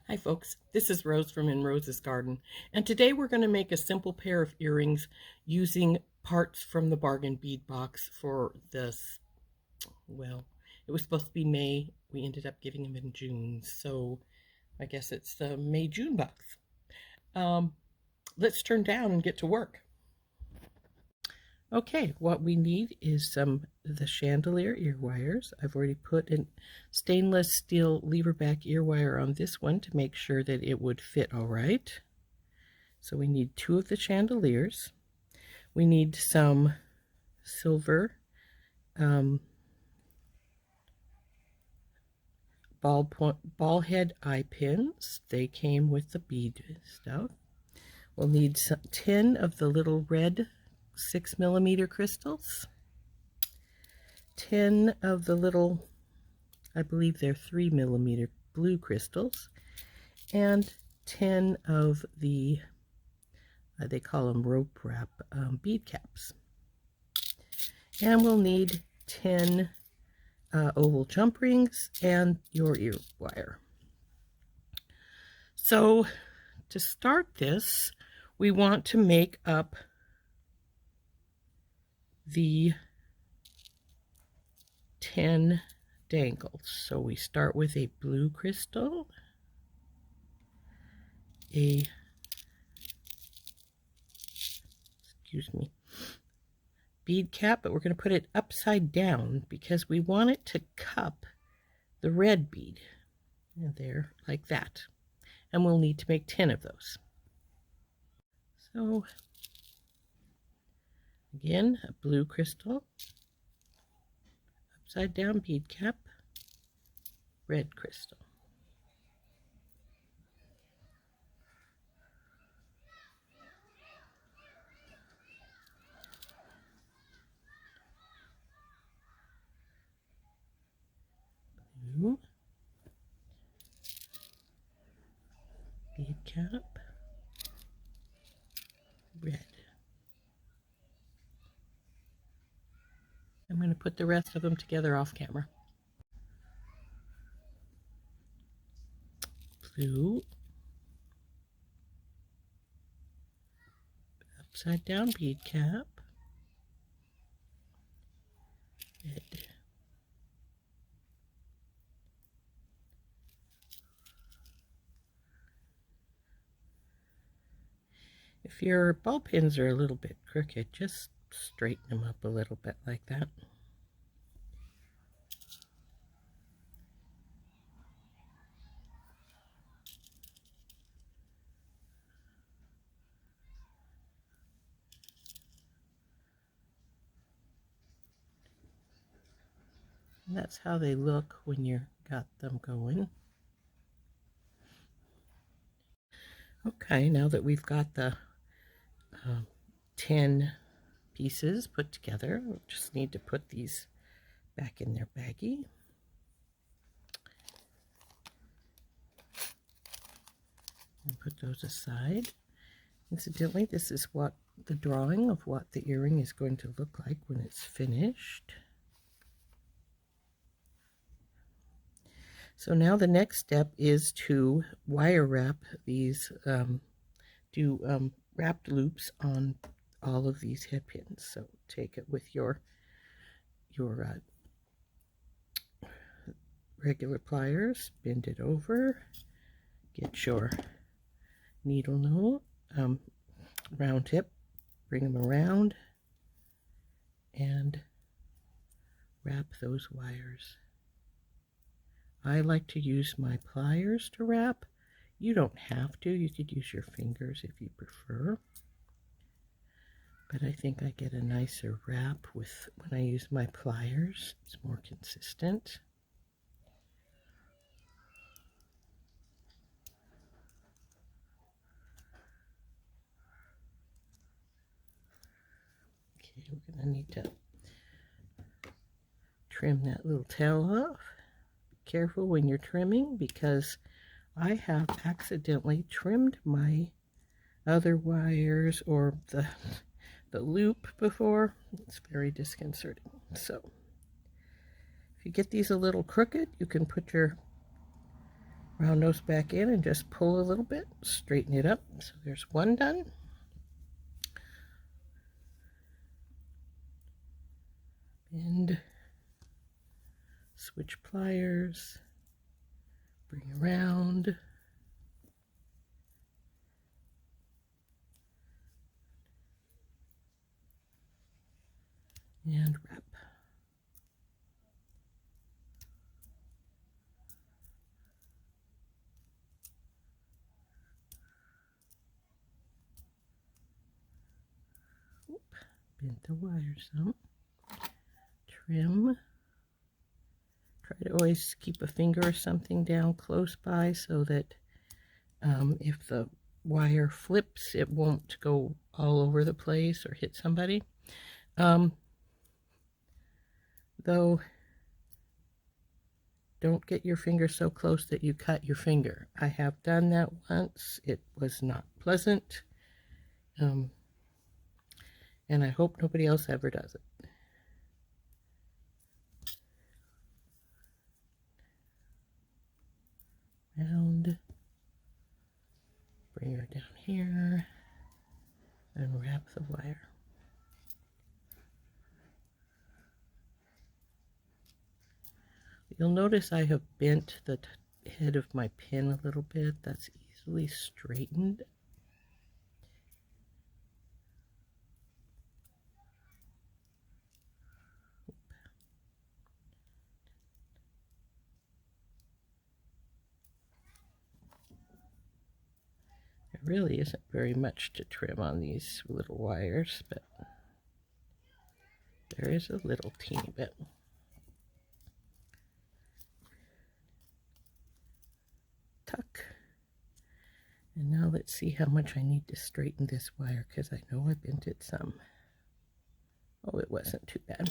Hi folks, this is Rose from In Rose's Garden, and today we're going to make a simple pair of earrings using parts from the Bargain Bead Box for this. Well, it was supposed to be May. We ended up giving them in June, so I guess it's the May-June box. Let's turn down and get to work. Okay, what we need is the Chandelier ear wires. I've already put a stainless steel lever back ear wire on this one to make sure that it would fit all right. So we need 2 of the chandeliers. We need some silver ball head eye pins. They came with the bead stuff. We'll need 10 of the little red 6mm crystals, 10 of the little, I believe they're 3mm blue crystals, and 10 of the, they call them rope wrap bead caps. And we'll need 10 oval jump rings and your ear wire. So to start this, we want to make up the 10 dangles. So we start with a blue crystal, bead cap, but we're going to put it upside down because we want it to cup the red bead. And there, like that. And we'll need to make 10 of those. So again, a blue crystal, upside down bead cap, red crystal. Blue, bead cap, red. I'm going to put the rest of them together off camera. Blue, upside down bead cap, red. If your ball pins are a little bit crooked, just straighten them up a little bit like that. And that's how they look when you got them going. Okay, now that we've got the 10 pieces put together, we just need to put these back in their baggie. And put those aside. Incidentally, this is what the drawing of what the earring is going to look like when it's finished. So now the next step is to wire wrap these, do wrapped loops on all of these head pins. So take it with your regular pliers, bend it over, get your needle nose, round tip, bring them around, and wrap those wires. I like to use my pliers to wrap. You don't have to. You could use your fingers if you prefer. But I think I get a nicer wrap with when I use my pliers. It's more consistent. Okay, we're going to need to trim that little tail off. Be careful when you're trimming because I have accidentally trimmed my other wires or the loop before. It's very disconcerting. So, if you get these a little crooked, you can put your round those back in and just pull a little bit, straighten it up. So there's one done. Bend, switch pliers, bring around, and wrap. Bend the wire some. Trim. Try to always keep a finger or something down close by so that if the wire flips, it won't go all over the place or hit somebody. Though, don't get your finger so close that you cut your finger. I have done that once. It was not pleasant. And I hope nobody else ever does it. Round. Bring her down here and wrap the wire. You'll notice I have bent the head of my pin a little bit. That's easily straightened. There really isn't very much to trim on these little wires, but there is a little teeny bit. Tuck. And now let's see how much I need to straighten this wire, because I know I bent it some. Oh, it wasn't too bad.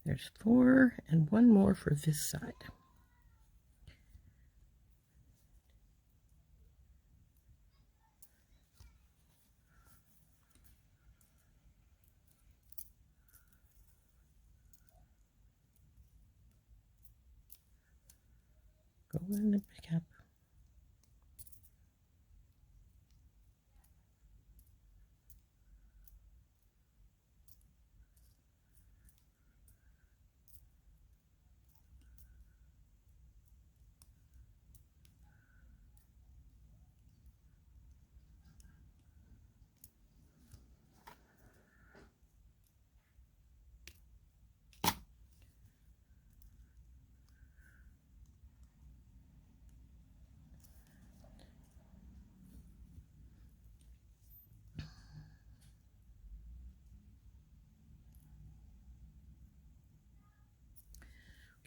There's 4 and 1 more for this side. Go in the cap.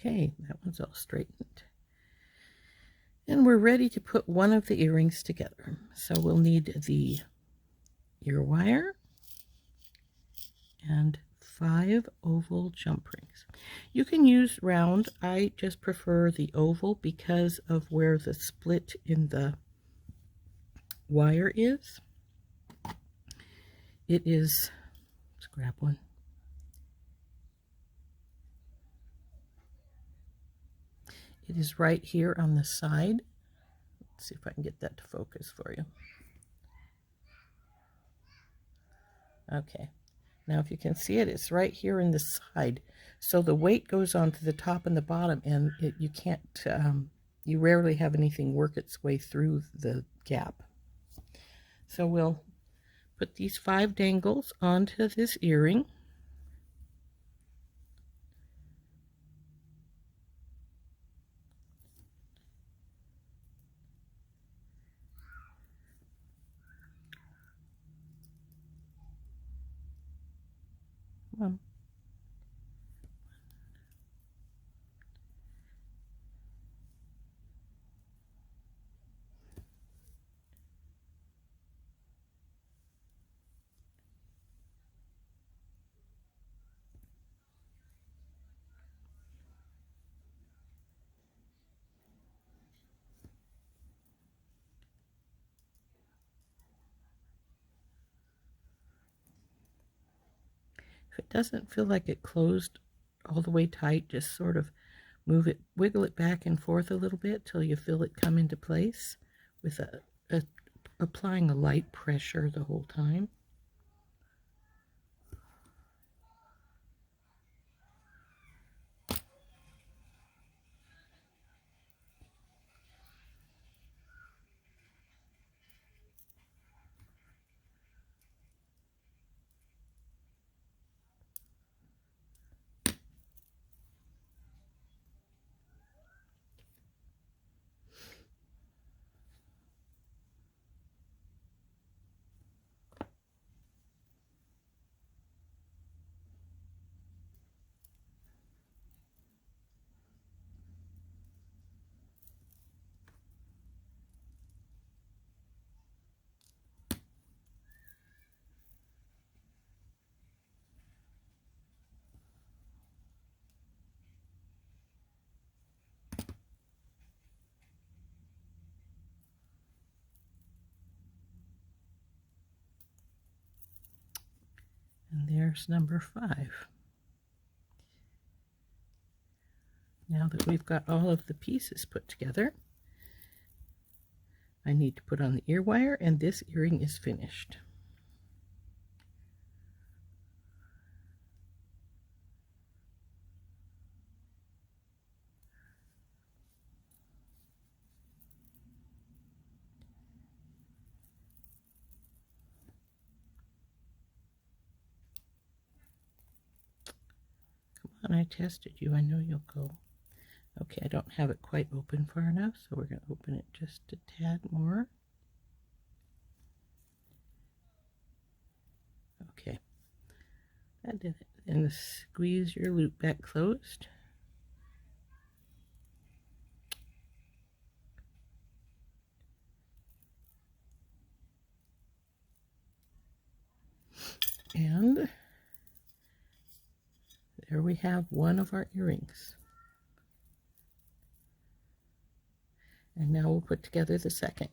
Okay, that one's all straightened. And we're ready to put one of the earrings together. So we'll need the ear wire and 5 oval jump rings. You can use round. I just prefer the oval because of where the split in the wire is. It is, let's grab one. It is right here on the side. Let's see if I can get that to focus for you. Okay. Now if you can see it, it's right here in the side. So the weight goes onto the top and the bottom, and you can't, you rarely have anything work its way through the gap. So we'll put these 5 dangles onto this earring. Come on. If it doesn't feel like it closed all the way tight, just sort of move it, wiggle it back and forth a little bit till you feel it come into place with applying a light pressure the whole time. And there's number 5. Now that we've got all of the pieces put together, I need to put on the ear wire, and this earring is finished. Come on, I tested you. I know you'll go. Okay, I don't have it quite open far enough, so we're going to open it just a tad more. Okay, that did it. And squeeze your loop back closed. And there we have one of our earrings. And now we'll put together the second.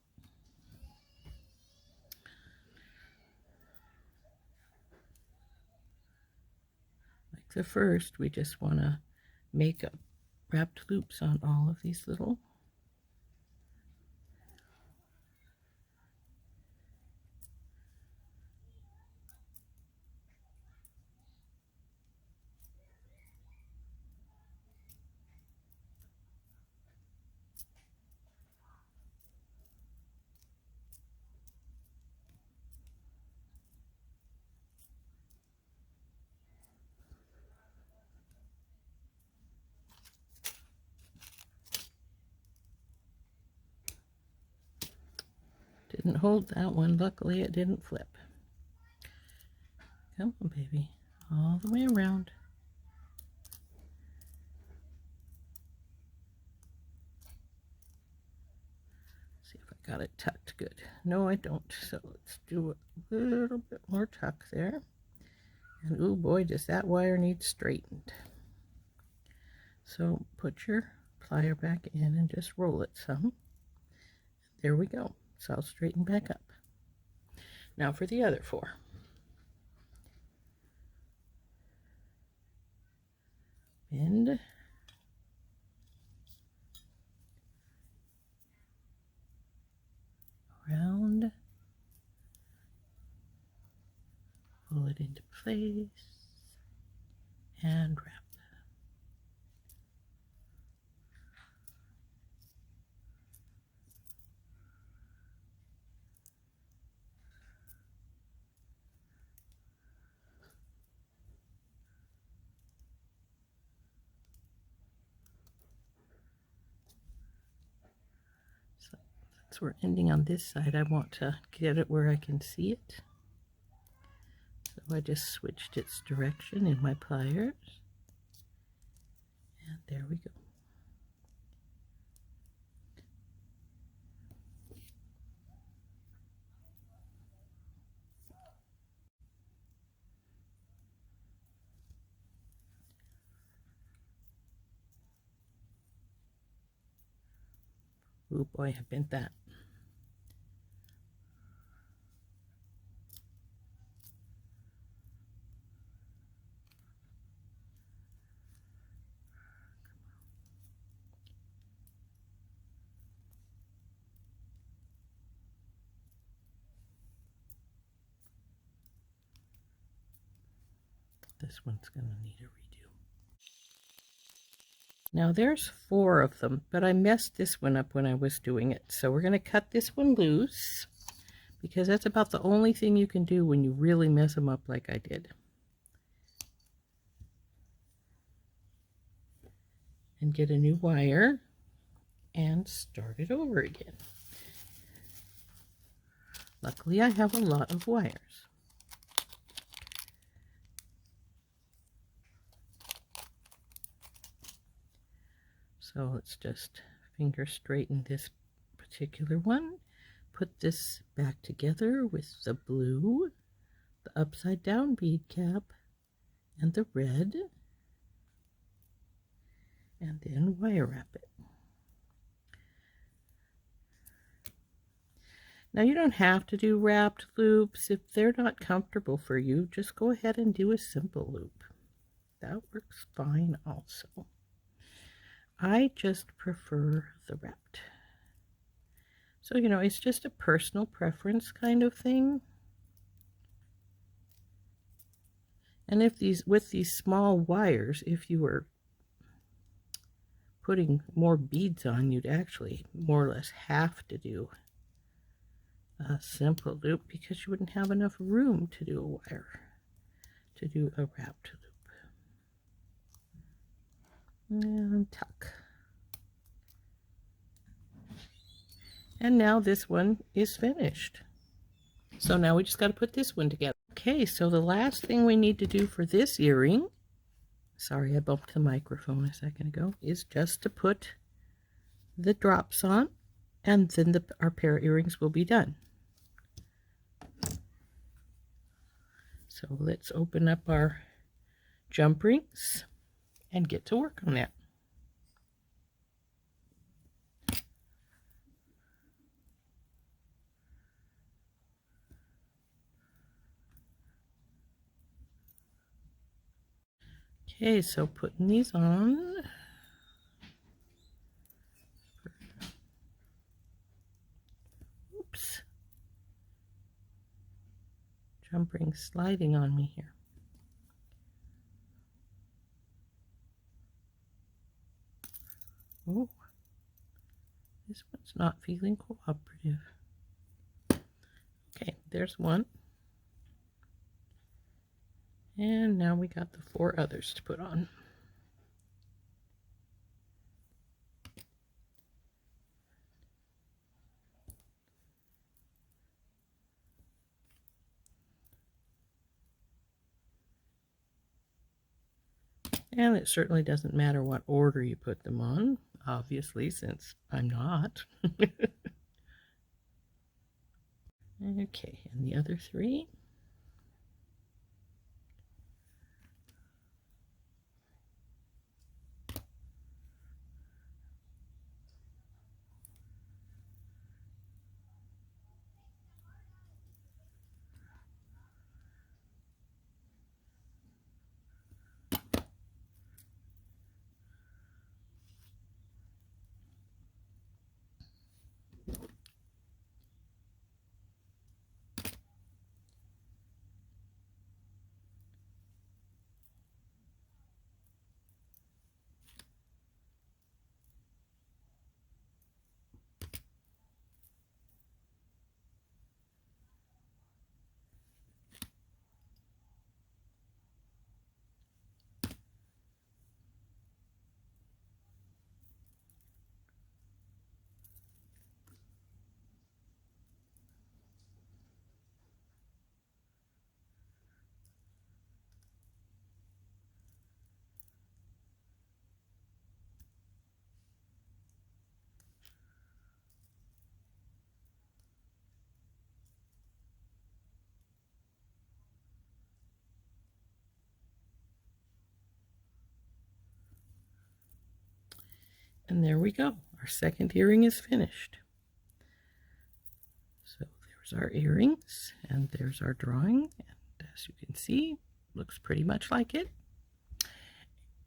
Like the first, we just want to make up wrapped loops on all of these little. Didn't hold that one. Luckily, it didn't flip. Come on, baby. All the way around. See if I got it tucked good. No, I don't. So let's do a little bit more tuck there. And oh boy, does that wire need straightened. So put your plier back in and just roll it some. There we go. So I'll straighten back up. Now for the other 4. Bend. Around. Pull it into place. And wrap. So we're ending on this side. I want to get it where I can see it. So So I just switched its direction in my pliers. And there we go. Oh boy, I bent that. This one's going to need a redo. Now there's 4 of them, but I messed this one up when I was doing it. So we're going to cut this one loose, because that's about the only thing you can do when you really mess them up like I did. And get a new wire and start it over again. Luckily I have a lot of wires. So let's just finger straighten this particular one. Put this back together with the blue, the upside down bead cap, and the red, and then wire wrap it. Now you don't have to do wrapped loops. If they're not comfortable for you, just go ahead and do a simple loop. That works fine also. I just prefer the wrapped. So, you know, it's just a personal preference kind of thing. And if with these small wires, if you were putting more beads on, you'd actually more or less have to do a simple loop, because you wouldn't have enough room to do a wire, to do a wrapped loop. And tuck. And now this one is finished. So now we just got to put this one together. Okay, so the last thing we need to do for this earring, sorry I bumped the microphone a second ago, is just to put the drops on, and then our pair of earrings will be done. So let's open up our jump rings and get to work on that. Okay, so putting these on. Oops. Jump ring sliding on me here. Oh, this one's not feeling cooperative. Okay, there's one. And now we got the 4 others to put on. And it certainly doesn't matter what order you put them on, obviously, since I'm not. Okay, and the other 3. And there we go. Our second earring is finished. So there's our earrings, and there's our drawing. And as you can see, looks pretty much like it.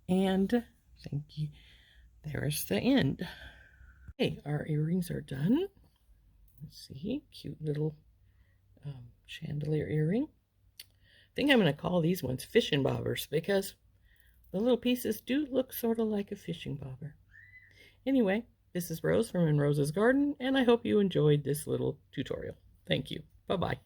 And thank you. There's the end. Okay, our earrings are done. Let's see, cute little chandelier earring. I think I'm going to call these ones fishing bobbers because the little pieces do look sort of like a fishing bobber. Anyway, this is Rose from In Rose's Garden, and I hope you enjoyed this little tutorial. Thank you. Bye-bye.